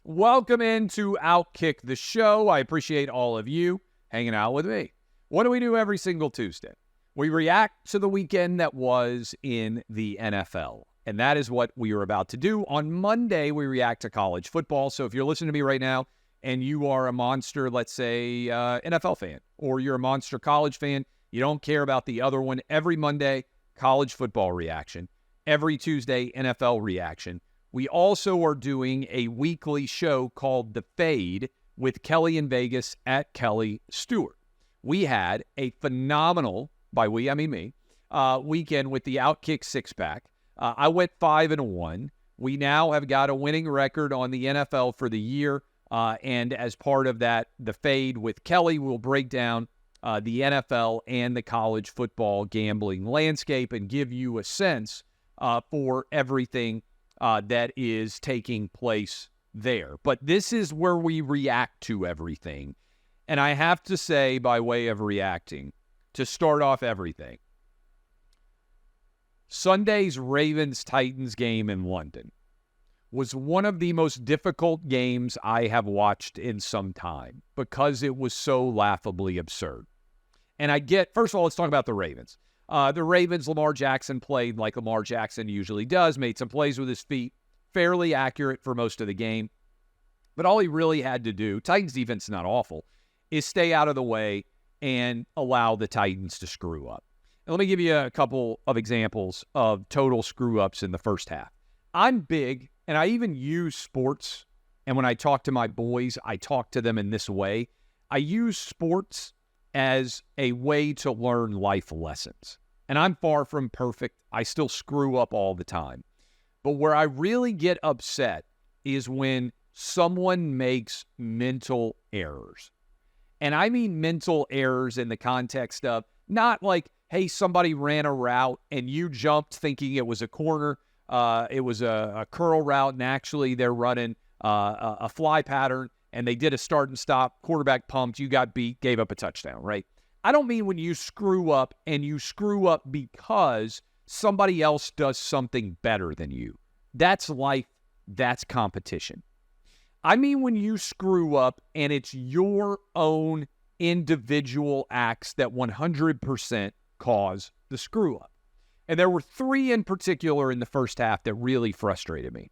Welcome into OutKick the show. I appreciate all of you hanging out with me. What do we do every single Tuesday? We react to the weekend that was in the NFL, and that is what we are about to do. On Monday, we react to college football. So if you're listening to me right now and you are a monster, let's say, NFL fan, or you're a monster college fan, you don't care about the other one, every Monday, college football reaction. Every Tuesday, NFL reaction. We also are doing a weekly show called The Fade with Kelly in Vegas at Kelly Stewart. We had a phenomenal, by we, I mean me, weekend with the OutKick six-pack. I went 5-1. We now have got a winning record on the NFL for the year. And as part of that, The Fade with Kelly will break down the NFL and the college football gambling landscape and give you a sense for everything that is taking place there. But this is where we react to everything. And I have to say, by way of reacting, to start off everything, Sunday's Ravens-Titans game in London was one of the most difficult games I have watched in some time because it was so laughably absurd. And first of all, let's talk about the Ravens. The Ravens, Lamar Jackson played like Lamar Jackson usually does, made some plays with his feet, fairly accurate for most of the game. But all he really had to do, Titans defense is not awful, is stay out of the way and allow the Titans to screw up. And let me give you a couple of examples of total screw-ups in the first half. I'm big, and I even use sports, and when I talk to my boys, I talk to them in this way. I use sports as a way to learn life lessons. And I'm far from perfect. I still screw up all the time. But where I really get upset is when someone makes mental errors. And I mean mental errors in the context of not like, hey, somebody ran a route and you jumped thinking it was a corner. It was a curl route, and actually they're running a fly pattern. And they did a start and stop, quarterback pumped, you got beat, gave up a touchdown, right? I don't mean when you screw up and you screw up because somebody else does something better than you. That's life. That's competition. I mean when you screw up and it's your own individual acts that 100% cause the screw up. And there were three in particular in the first half that really frustrated me.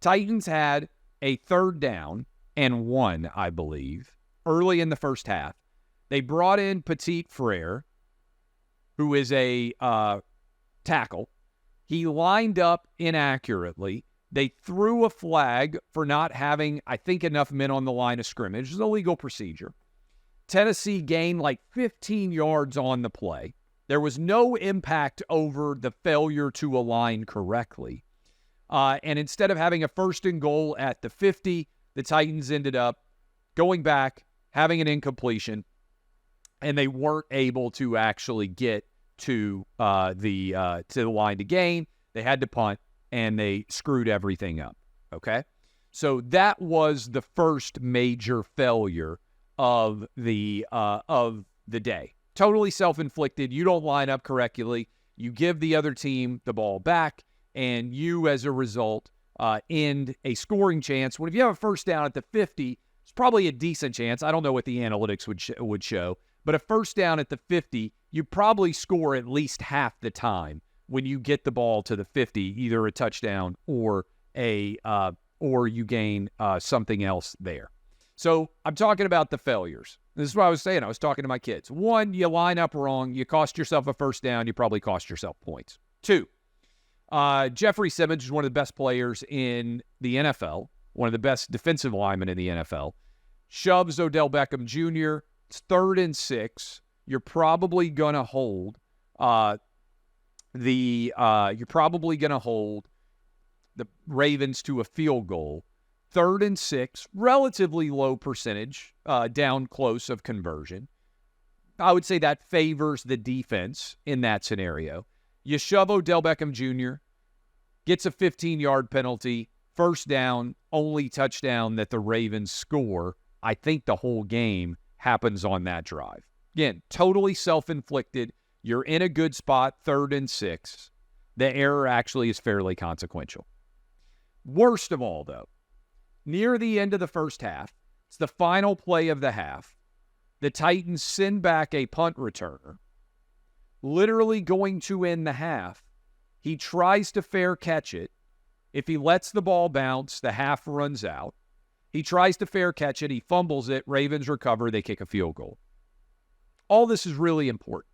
Titans had a 3rd down and 1, I believe, early in the first half. They brought in Petit Frere, who is a tackle. He lined up inaccurately. They threw a flag for not having, I think, enough men on the line of scrimmage. It's a legal procedure. Tennessee gained like 15 yards on the play. There was no impact over the failure to align correctly. And instead of having a 1st and goal at the 50, the Titans ended up going back, having an incompletion, and they weren't able to actually get to the line to gain. They had to punt, and they screwed everything up. Okay, so that was the first major failure of the day. Totally self-inflicted. You don't line up correctly. You give the other team the ball back, and you, as a result, end a scoring chance. When if you have a 1st down at the 50, it's probably a decent chance. I don't know what the analytics would show, but a 1st down at the 50, you probably score at least half the time when you get the ball to the 50, either a touchdown or or you gain something else there. So I'm talking about the failures. This is what I was saying. I was talking to my kids. 1, you line up wrong. You cost yourself a 1st down. You probably cost yourself points. 2, Jeffrey Simmons is one of the best players in the NFL, one of the best defensive linemen in the NFL. Shoves Odell Beckham Jr. It's 3rd and 6. You're probably going to hold the Ravens to a field goal. 3rd and 6, relatively low percentage, down close of conversion. I would say that favors the defense in that scenario. You shove Odell Beckham Jr., gets a 15-yard penalty, 1st down, only touchdown that the Ravens score. I think the whole game happens on that drive. Again, totally self-inflicted. You're in a good spot, 3rd and 6. The error actually is fairly consequential. Worst of all, though, Near the end of the first half, it's the final play of the half. The Titans send back a punt returner, literally going to end the half. He tries to fair catch it. If he lets the ball bounce, the half runs out. He tries to fair catch it. He fumbles it. Ravens recover. They kick a field goal. All this is really important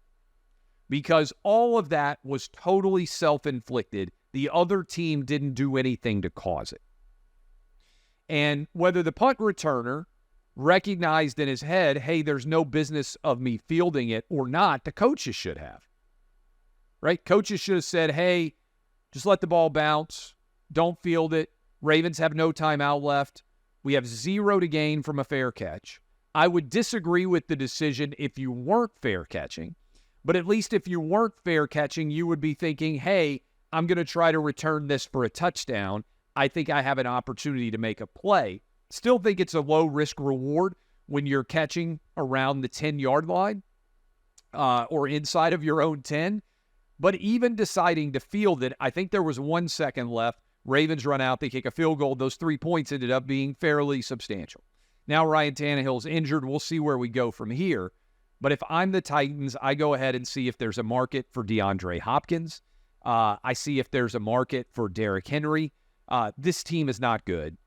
because all of that was totally self-inflicted. The other team didn't do anything to cause it. And whether the punt returner recognized in his head, hey, there's no business of me fielding it or not, the coaches should have. Right? Coaches should have said, hey, just let the ball bounce. Don't field it. Ravens have no timeout left. We have 0 to gain from a fair catch. I would disagree with the decision if you weren't fair catching, but at least if you weren't fair catching, you would be thinking, hey, I'm going to try to return this for a touchdown. I think I have an opportunity to make a play. Still think it's a low risk reward when you're catching around the 10-yard line or inside of your own 10. But even deciding to field it, I think there was 1 second left. Ravens run out. They kick a field goal. Those 3 points ended up being fairly substantial. Now Ryan Tannehill's injured. We'll see where we go from here. But if I'm the Titans, I go ahead and see if there's a market for DeAndre Hopkins. I see if there's a market for Derrick Henry. This team is not good.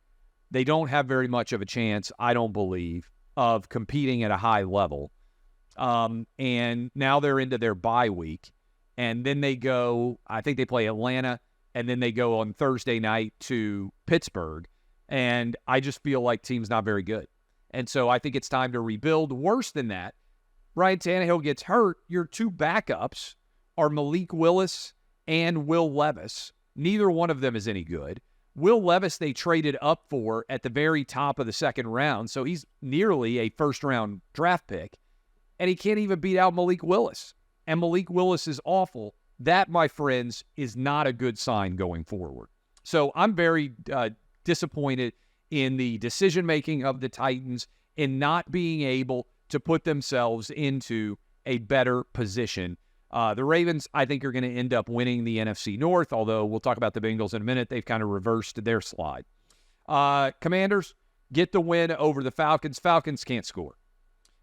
They don't have very much of a chance, I don't believe, of competing at a high level. And now they're into their bye week. And then they go, I think they play Atlanta, and then they go on Thursday night to Pittsburgh. And I just feel like team's not very good. And so I think it's time to rebuild. Worse than that, Ryan Tannehill gets hurt. Your 2 backups are Malik Willis and Will Levis. Neither one of them is any good. Will Levis they traded up for at the very top of the second round, so he's nearly a first-round draft pick, and he can't even beat out Malik Willis. And Malik Willis is awful. That, my friends, is not a good sign going forward. So I'm very disappointed in the decision-making of the Titans in not being able to put themselves into a better position. The Ravens, I think, are going to end up winning the NFC North, although we'll talk about the Bengals in a minute. They've kind of reversed their slide. Commanders get the win over the Falcons. Falcons can't score.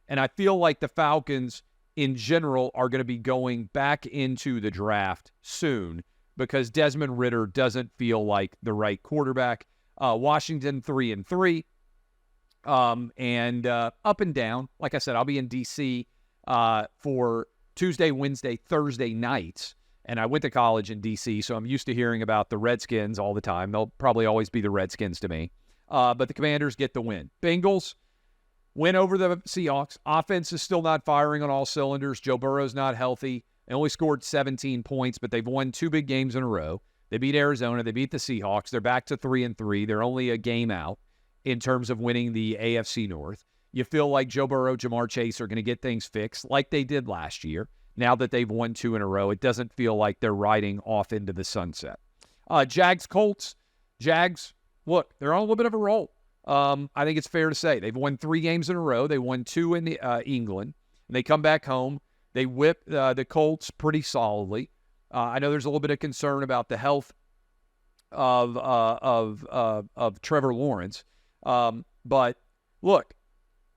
And I feel like the Falcons, in general, are going to be going back into the draft soon because Desmond Ridder doesn't feel like the right quarterback. Washington 3-3. And up and down. Like I said, I'll be in D.C. For Tuesday, Wednesday, Thursday nights. And I went to college in D.C., so I'm used to hearing about the Redskins all the time. They'll probably always be the Redskins to me. But the Commanders get the win. Bengals win over the Seahawks. Offense is still not firing on all cylinders. Joe Burrow's not healthy. They only scored 17 points, but they've won 2 big games in a row. They beat Arizona. They beat the Seahawks. They're back to 3-3. They're only a game out in terms of winning the AFC North. You feel like Joe Burrow, Jamar Chase are going to get things fixed like they did last year. Now that they've won 2 in a row, it doesn't feel like they're riding off into the sunset. Jags, Colts. Jags, look, they're on a little bit of a roll. I think it's fair to say. They've won 3 games in a row. They won 2 in England. And they come back home. They whip the Colts pretty solidly. I know there's a little bit of concern about the health of Trevor Lawrence. But look,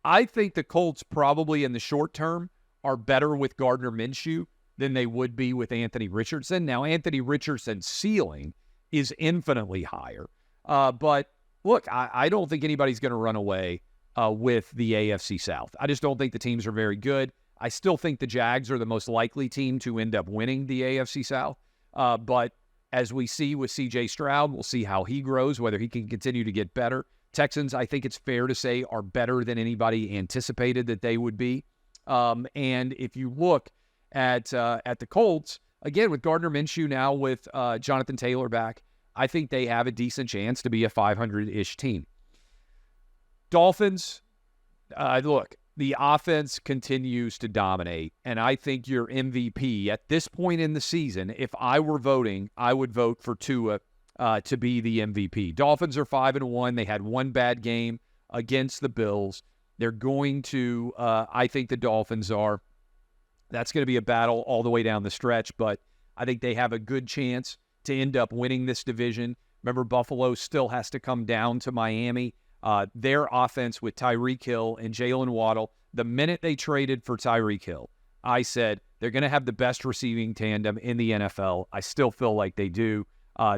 I think the Colts probably in the short term are better with Gardner Minshew than they would be with Anthony Richardson. Now, Anthony Richardson's ceiling is infinitely higher. But look, I don't think anybody's going to run away with the AFC South. I just don't think the teams are very good. I still think the Jags are the most likely team to end up winning the AFC South. But as we see with C.J. Stroud, we'll see how he grows, whether he can continue to get better. Texans, I think it's fair to say, are better than anybody anticipated that they would be. And if you look at the Colts, again, with Gardner Minshew now with Jonathan Taylor back, I think they have a decent chance to be a 500-ish team. Dolphins, look, the offense continues to dominate, and I think your MVP at this point in the season, if I were voting, I would vote for Tua to be the MVP. Dolphins are 5-1. They had 1 bad game against the Bills. They're going to, I think the Dolphins are. That's going to be a battle all the way down the stretch, but I think they have a good chance to end up winning this division. Remember, Buffalo still has to come down to Miami. Their offense with Tyreek Hill and Jalen Waddle, the minute they traded for Tyreek Hill, I said they're going to have the best receiving tandem in the NFL. I still feel like they do.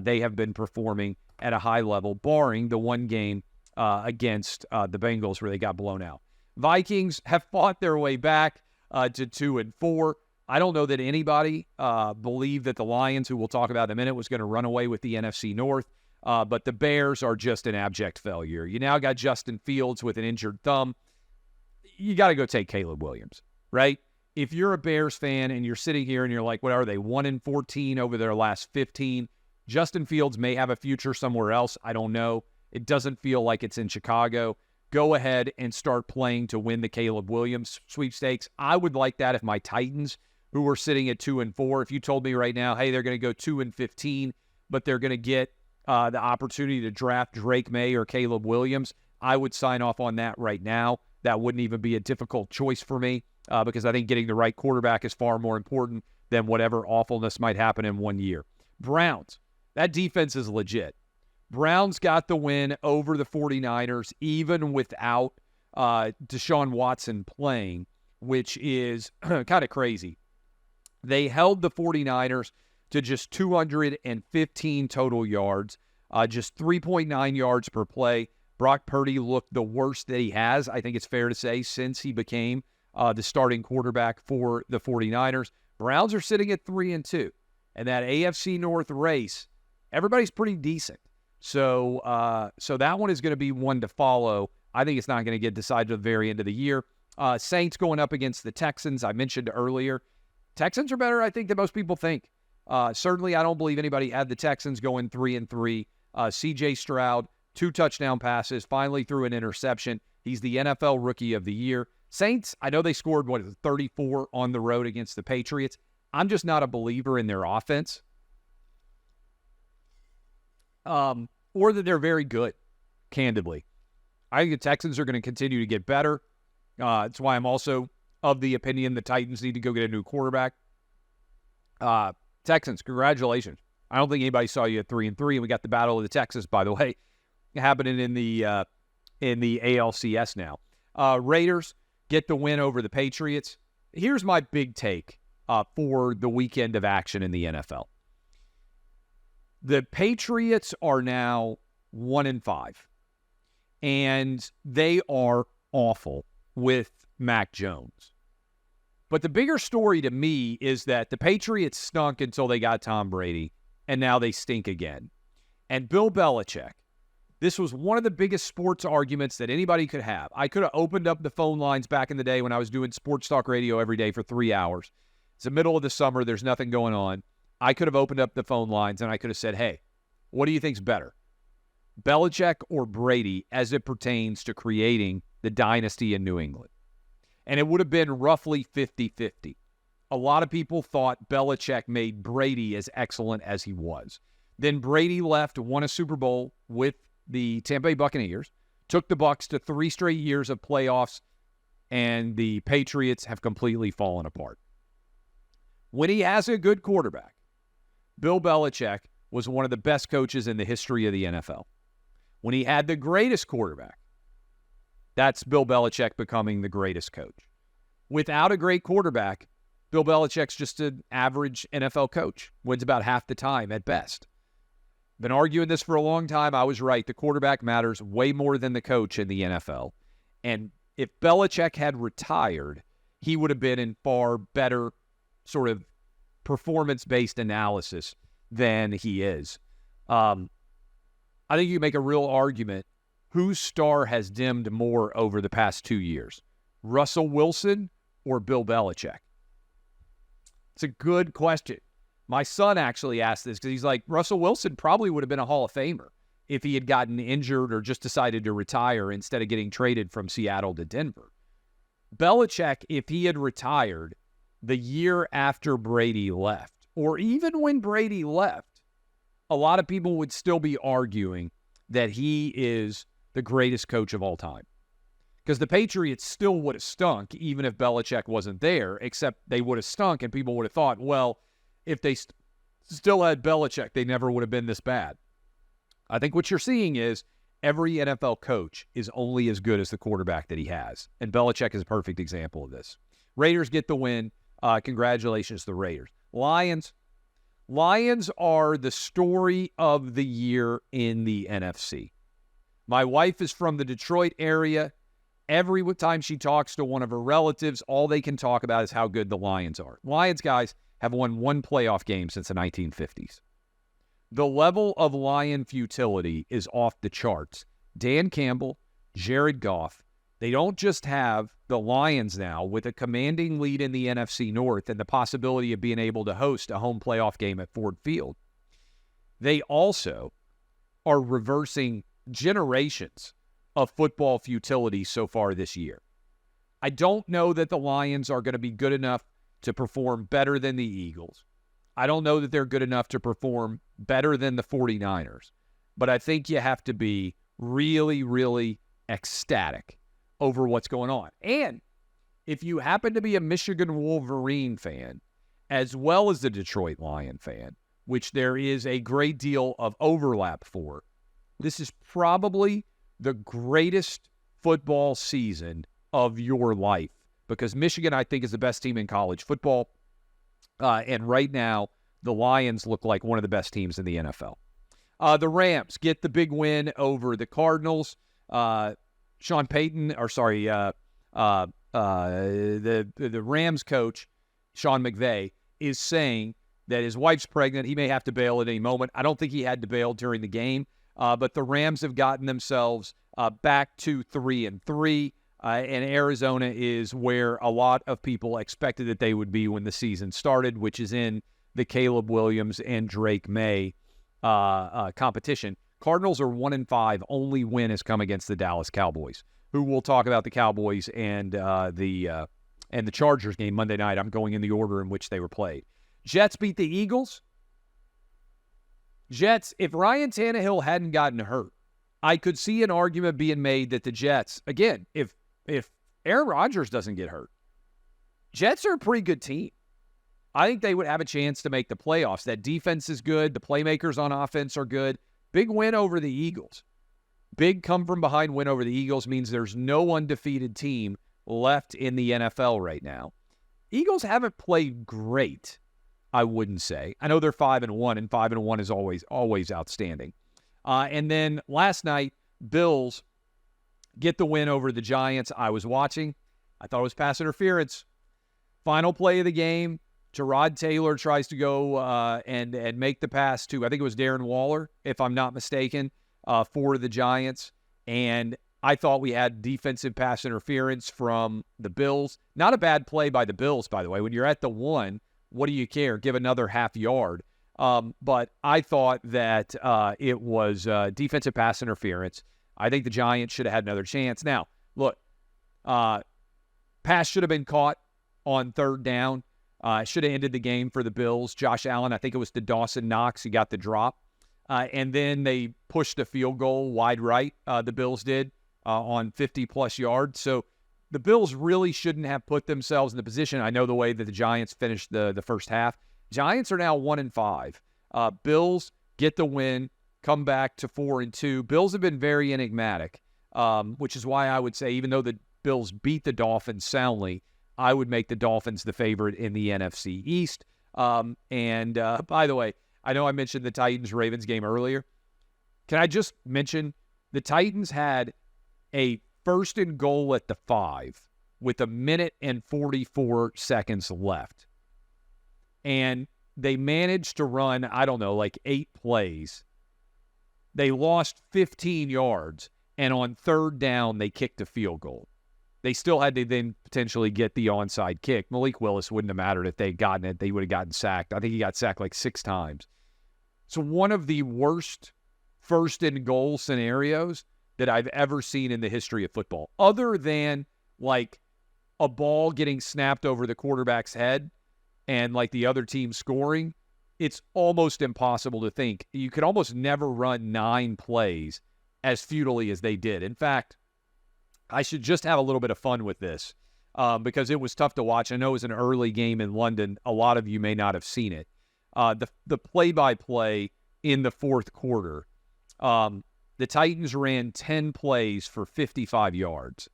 They have been performing at a high level, barring the one game against the Bengals where they got blown out. Vikings have fought their way back to 2-4. I don't know that anybody believed that the Lions, who we'll talk about in a minute, was going to run away with the NFC North. But the Bears are just an abject failure. You now got Justin Fields with an injured thumb. You got to go take Caleb Williams, right? If you're a Bears fan and you're sitting here and you're like, what are they, 1-14 over their last 15? Justin Fields may have a future somewhere else. I don't know. It doesn't feel like it's in Chicago. Go ahead and start playing to win the Caleb Williams sweepstakes. I would like that if my Titans, who are sitting at 2-4, if you told me right now, hey, they're going to go 2-15, but they're going to get the opportunity to draft Drake May or Caleb Williams, I would sign off on that right now. That wouldn't even be a difficult choice for me because I think getting the right quarterback is far more important than whatever awfulness might happen in 1 year. Browns, that defense is legit. Browns got the win over the 49ers even without Deshaun Watson playing, which is kind of crazy. They held the 49ers to just 215 total yards, just 3.9 yards per play. Brock Purdy looked the worst that he has, I think it's fair to say, since he became the starting quarterback for the 49ers. Browns are sitting at 3-2. And that AFC North race, everybody's pretty decent. So that one is going to be one to follow. I think it's not going to get decided at the very end of the year. Saints going up against the Texans, I mentioned earlier. Texans are better, I think, than most people think. Certainly, I don't believe anybody had the Texans going 3-3. C.J. Stroud, 2 touchdown passes, finally threw an interception. He's the NFL Rookie of the Year. Saints, I know they scored, 34 on the road against the Patriots. I'm just not a believer in their offense. Or that they're very good, candidly. I think the Texans are going to continue to get better. That's why I'm also of the opinion the Titans need to go get a new quarterback. Texans, congratulations. I don't think anybody saw you at 3-3, and we got the Battle of the Texas, by the way, happening in the ALCS now. Raiders get the win over the Patriots. Here's my big take for the weekend of action in the NFL. The Patriots are now 1-5, and they are awful with Mac Jones. But the bigger story to me is that the Patriots stunk until they got Tom Brady, and now they stink again. And Bill Belichick, this was one of the biggest sports arguments that anybody could have. I could have opened up the phone lines back in the day when I was doing sports talk radio every day for 3 hours. It's the middle of the summer. There's nothing going on. I could have opened up the phone lines, and I could have said, hey, what do you think's better, Belichick or Brady, as it pertains to creating the dynasty in New England? And it would have been roughly 50-50. A lot of people thought Belichick made Brady as excellent as he was. Then Brady left, won a Super Bowl with the Tampa Bay Buccaneers, took the Bucs to 3 straight years of playoffs, and the Patriots have completely fallen apart. When he has a good quarterback, Bill Belichick was one of the best coaches in the history of the NFL. When he had the greatest quarterback, that's Bill Belichick becoming the greatest coach. Without a great quarterback, Bill Belichick's just an average NFL coach. Wins about half the time at best. Been arguing this for a long time. I was right. The quarterback matters way more than the coach in the NFL. And if Belichick had retired, he would have been in far better sort of performance-based analysis than he is. I think you can make a real argument. Whose star has dimmed more over the past 2 years? Russell Wilson or Bill Belichick? It's a good question. My son actually asked this because he's like, Russell Wilson probably would have been a Hall of Famer if he had gotten injured or just decided to retire instead of getting traded from Seattle to Denver. Belichick, if he had retired the year after Brady left, or even when Brady left, a lot of people would still be arguing that he is the greatest coach of all time. Because the Patriots still would have stunk even if Belichick wasn't there, except they would have stunk and people would have thought, well, if they still had Belichick, they never would have been this bad. I think what you're seeing is every NFL coach is only as good as the quarterback that he has. And Belichick is a perfect example of this. Raiders get the win. Congratulations to the Raiders. Lions are the story of the year in the NFC. My wife is from the Detroit area. Every time she talks to one of her relatives, all they can talk about is how good the Lions are. Lions guys have won one playoff game since the 1950s. The level of Lion futility is off the charts. Dan Campbell, Jared Goff, they don't just have the Lions now with a commanding lead in the NFC North and the possibility of being able to host a home playoff game at Ford Field. They also are reversing generations of football futility so far this year. I don't know that the Lions are going to be good enough to perform better than the Eagles. I don't know that they're good enough to perform better than the 49ers. But I think you have to be really, really ecstatic over what's going on. And if you happen to be a Michigan Wolverine fan, as well as the Detroit Lion fan, which there is a great deal of overlap for, this is probably the greatest football season of your life, because Michigan, I think, is the best team in college football. And right now, the Lions look like one of the best teams in the NFL. The Rams get the big win over the Cardinals. The Rams coach, Sean McVay, is saying that his wife's pregnant. He may have to bail at any moment. I don't think he had to bail during the game. But the Rams have gotten themselves back to 3-3. And Arizona is where a lot of people expected that they would be when the season started, which is in the Caleb Williams and Drake May competition. Cardinals are 1-5. Only win has come against the Dallas Cowboys, who we'll talk about the Cowboys and the Chargers game Monday night. I'm going in the order in which they were played. Jets beat the Eagles. Jets, if Ryan Tannehill hadn't gotten hurt, I could see an argument being made that the Jets, again, if Aaron Rodgers doesn't get hurt, Jets are a pretty good team. I think they would have a chance to make the playoffs. That defense is good. The playmakers on offense are good. Big win over the Eagles. Big come-from-behind win over the Eagles means there's no undefeated team left in the NFL right now. Eagles haven't played great, I wouldn't say. I know they're 5-1, and 5-1 is always outstanding. And then last night, Bills get the win over the Giants. I was watching. I thought it was pass interference. Final play of the game, Tyrod Taylor tries to go and make the pass to, I think it was Darren Waller, if I'm not mistaken, for the Giants. And I thought we had defensive pass interference from the Bills. Not a bad play by the Bills, by the way. When you're at the 1, what do you care? Give another half yard. But I thought that it was defensive pass interference. I think the Giants should have had another chance. Now, look, pass should have been caught on third down. Should have ended the game for the Bills. Josh Allen, I think it was to Dawson Knox. He got the drop. And then they pushed a field goal wide right, the Bills did, on 50-plus yards. So the Bills really shouldn't have put themselves in the position. I know the way that the Giants finished the first half. Giants are now 1-5. Bills get the win, come back to 4-2. Bills have been very enigmatic, which is why I would say, even though the Bills beat the Dolphins soundly, I would make the Dolphins the favorite in the NFC East. And by the way, I know I mentioned the Titans-Ravens game earlier. Can I just mention the Titans had a first and goal at the 5 with 1:44 left. And they managed to run, 8 plays. They lost 15 yards, and on third down, they kicked a field goal. They still had to then potentially get the onside kick. Malik Willis wouldn't have mattered if they'd gotten it. They would have gotten sacked. I think he got sacked like 6 times. So one of the worst first and goal scenarios that I've ever seen in the history of football, other than like a ball getting snapped over the quarterback's head and like the other team scoring. It's almost impossible to think. You could almost never run 9 plays as futilely as they did. In fact, I should just have a little bit of fun with this because it was tough to watch. I know it was an early game in London. A lot of you may not have seen it. The play-by-play in the fourth quarter The Titans ran 10 plays for 55 yards,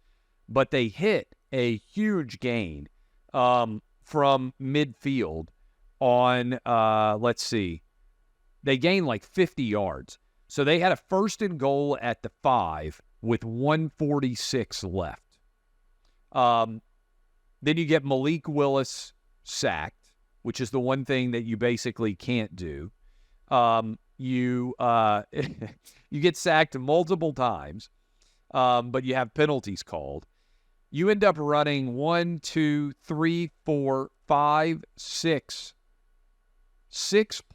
but they hit a huge gain from midfield on, let's see, they gained like 50 yards. So they had a 1st and goal at the 5 with 1:46 left. Then you get Malik Willis sacked, which is the one thing that you basically can't do. You get sacked multiple times, but you have penalties called. You end up running 1, 2, 3, 4, 5, 6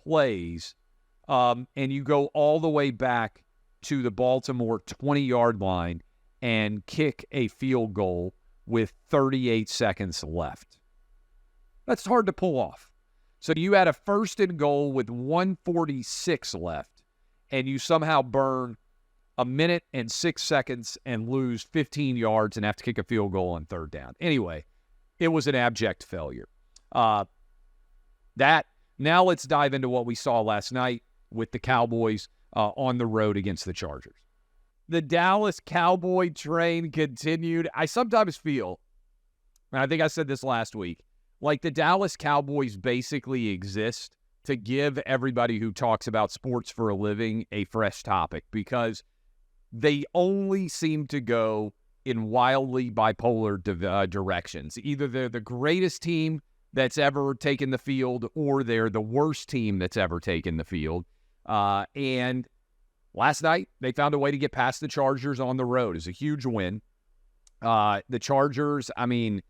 plays, and you go all the way back to the Baltimore 20-yard line and kick a field goal with 38 seconds left. That's hard to pull off. So you had a 1st and goal with 1:46 left, and you somehow burn 1 minute and 6 seconds and lose 15 yards and have to kick a field goal on 3rd down. Anyway, it was an abject failure. Now let's dive into what we saw last night with the Cowboys on the road against the Chargers. The Dallas Cowboy train continued. I sometimes feel, and I think I said this last week, like the Dallas Cowboys basically exist to give everybody who talks about sports for a living a fresh topic, because they only seem to go in wildly bipolar directions. Either they're the greatest team that's ever taken the field, or they're the worst team that's ever taken the field. And last night, they found a way to get past the Chargers on the road. It's a huge win. The Chargers, I mean,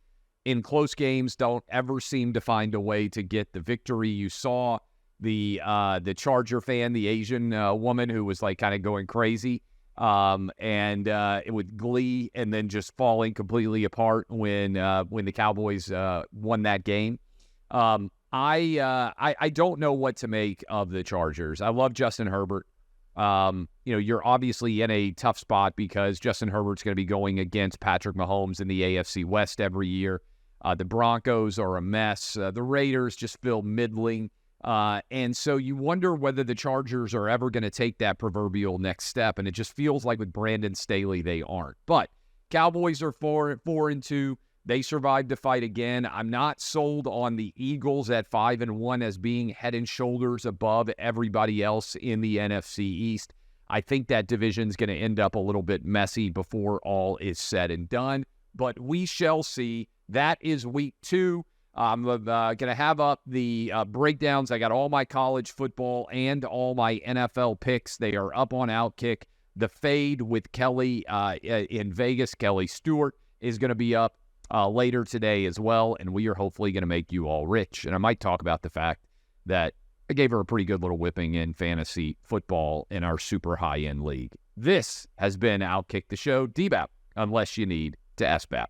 in close games, don't ever seem to find a way to get the victory. You saw the Charger fan, the Asian woman who was like kind of going crazy and with glee, and then just falling completely apart when the Cowboys won that game. I don't know what to make of the Chargers. I love Justin Herbert. You're obviously in a tough spot because Justin Herbert's going to be going against Patrick Mahomes in the AFC West every year. The Broncos are a mess. The Raiders just feel middling. And so you wonder whether the Chargers are ever going to take that proverbial next step. And it just feels like with Brandon Staley, they aren't. But Cowboys are 4-2. They survived the fight again. I'm not sold on the Eagles at 5-1 as being head and shoulders above everybody else in the NFC East. I think that division's going to end up a little bit messy before all is said and done. But we shall see. That is week 2. I'm going to have up the breakdowns. I got all my college football and all my NFL picks. They are up on OutKick. The Fade with Kelly in Vegas, Kelly Stewart, is going to be up later today as well, and we are hopefully going to make you all rich. And I might talk about the fact that I gave her a pretty good little whipping in fantasy football in our super high-end league. This has been OutKick the Show. DBAP, unless you need to SBAP.